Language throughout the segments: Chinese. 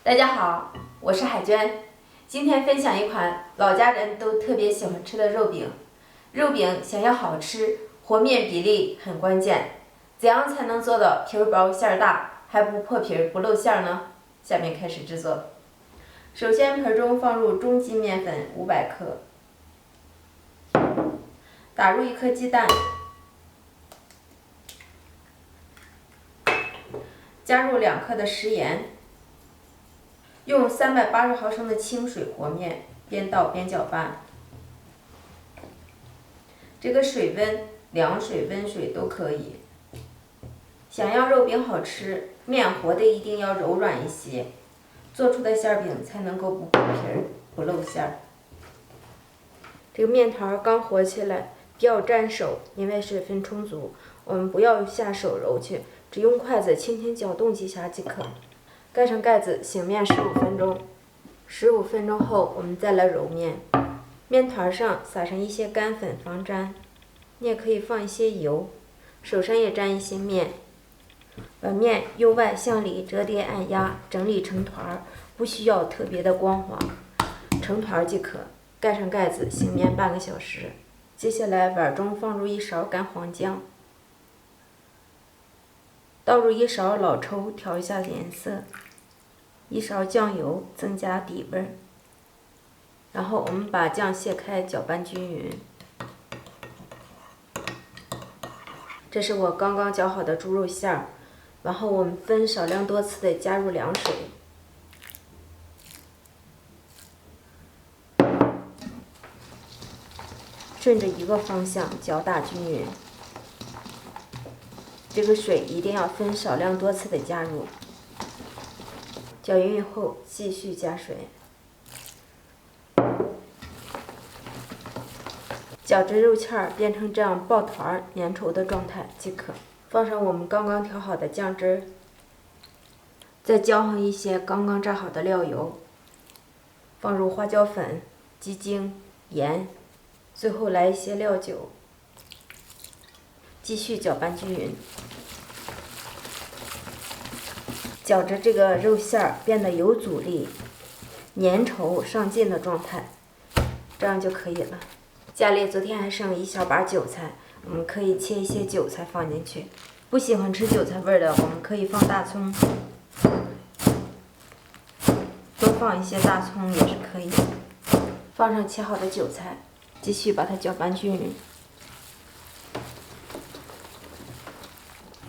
大家好，我是海娟，今天分享一款老家人都特别喜欢吃的肉饼。肉饼想要好吃，和面比例很关键。怎样才能做到皮儿薄馅儿大，还不破皮儿不露馅儿呢？下面开始制作。首先，盆中放入中筋面粉500克，打入1颗鸡蛋，加入2克的食盐。用380毫升的清水和面，边倒边搅拌。这个水温，凉水、温水都可以。想要肉饼好吃，面和的一定要柔软一些，做出的馅饼才能够不破皮儿、不露馅儿。这个面团刚和起来，比较粘手，因为水分充足，我们不要下手揉去，只用筷子轻轻搅动几下即可。盖上盖子，醒面15分钟。15分钟后，我们再来揉面。面团上撒上一些干粉防粘，你也可以放一些油，手上也沾一些面。把面由外向里折叠按压，整理成团，不需要特别的光滑，成团即可。盖上盖子，醒面半个小时。接下来碗中放入1勺干黄酱，倒入1勺老抽调一下颜色，1勺酱油增加底味。然后我们把酱卸开，搅拌均匀。这是我刚刚搅好的猪肉馅儿，然后我们分少量多次的加入凉水，顺着一个方向搅打均匀。这个水一定要分少量多次的加入。搅匀以后，继续加水，搅至肉馅儿变成这样抱团粘稠的状态即可。放上我们刚刚调好的酱汁儿，再浇上一些刚刚炸好的料油，放入花椒粉、鸡精、盐，最后来一些料酒，继续搅拌均匀。搅着这个肉馅儿变得有阻力、粘稠上劲的状态，这样就可以了。家里昨天还剩一小把韭菜，我们可以切一些韭菜放进去。不喜欢吃韭菜味的，我们可以放大葱，多放一些大葱也是可以的。放上切好的韭菜，继续把它搅拌均匀。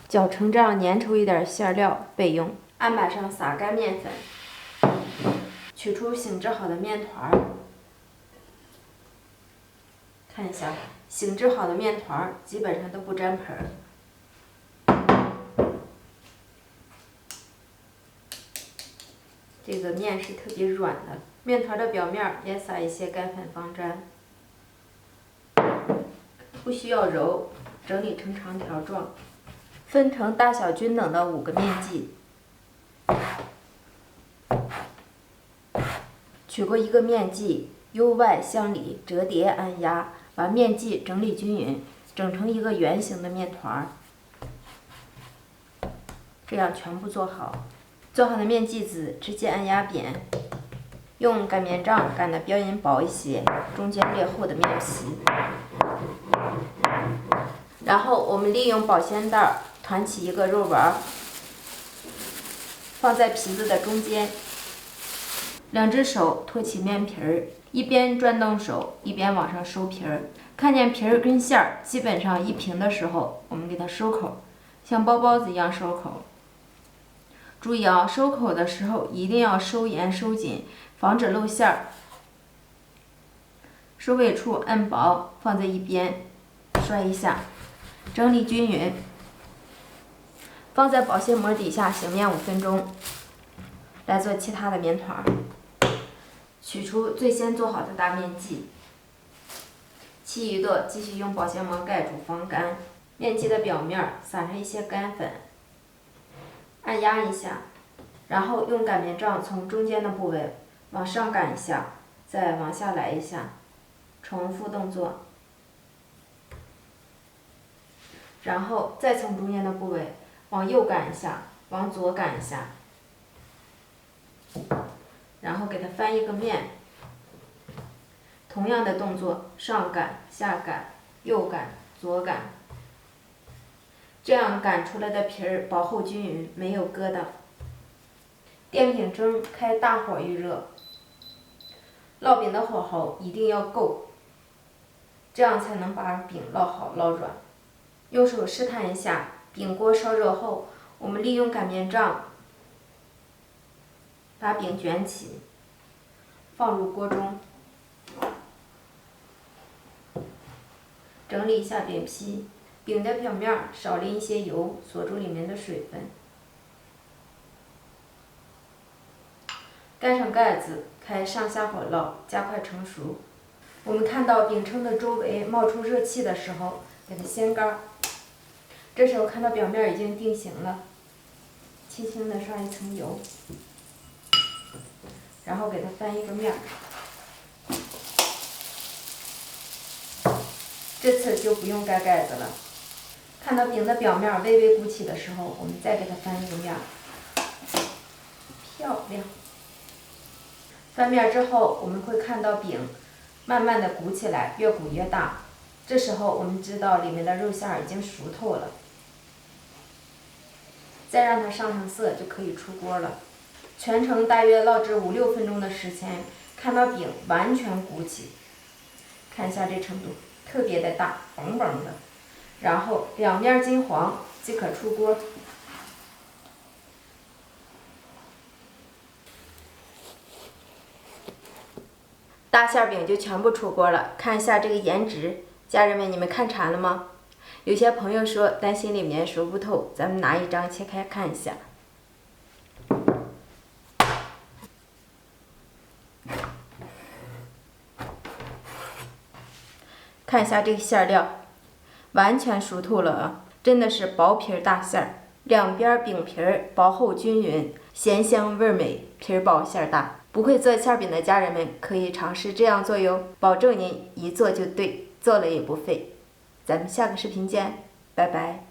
搅成这样粘稠一点馅料备用。案板上撒干面粉，取出醒制好的面团儿，看一下，醒制好的面团儿基本上都不粘盆儿。这个面是特别软的，面团的表面也撒一些干粉防粘，不需要揉，整理成长条状，分成大小均等的5个面剂。取过1个面剂，由外向里折叠按压，把面剂整理均匀，整成一个圆形的面团。这样全部做好。做好的面剂子直接按压扁，用擀面杖擀的边沿薄一些，中间略厚的面皮。然后我们利用保鲜袋团起一个肉丸，放在皮子的中间。2只手托起面皮儿，一边转动手，一边往上收皮儿。看见皮儿跟馅儿基本上一平的时候，我们给它收口，像包包子一样收口。注意啊，收口的时候一定要收严收紧，防止露馅儿。收尾处按薄，放在一边，摔一下，整理均匀。放在保鲜膜底下醒面5分钟。来做其他的面团。取出最先做好的大面剂，其余的继续用保鲜膜盖住防干。面剂的表面撒上一些干粉，按压一下，然后用擀面杖从中间的部位往上擀一下，再往下来一下，重复动作。然后再从中间的部位往右擀一下，往左擀一下。它翻一个面。同样的动作，上擀、下擀、右擀、左擀，这样擀出来的皮儿薄厚均匀，没有疙瘩。电饼蒸开大火预热，烙饼的火候一定要够，这样才能把饼烙好烙软。用手试探一下，饼锅烧热后，我们利用擀面杖把饼卷起，放入锅中，整理一下饼皮，饼的表面少淋一些油，锁住里面的水分。盖上盖子，开上下火烙，加快成熟。我们看到饼铛的周围冒出热气的时候，给它掀盖。这时候看到表面已经定型了，轻轻的上一层油，然后给它翻一个面。这次就不用盖盖子了。看到饼的表面微微鼓起的时候，我们再给它翻一个面。漂亮！翻面之后，我们会看到饼慢慢的鼓起来，越鼓越大。这时候我们知道里面的肉馅已经熟透了，再让它上色就可以出锅了。全程大约烙制5-6分钟的时间，看到饼完全鼓起，看一下这程度，特别的大，嘣嘣的，然后两面金黄即可出锅。大馅饼就全部出锅了，看一下这个颜值，家人们你们看馋了吗？有些朋友说担心里面熟不透，咱们拿一张切开看一下。看一下这个馅料，完全熟透了啊！真的是薄皮大馅儿，两边饼皮薄厚均匀，咸香味美，皮薄馅大。不会做馅饼的家人们可以尝试这样做哟，保证您一做就对，做了也不废。咱们下个视频见，拜拜。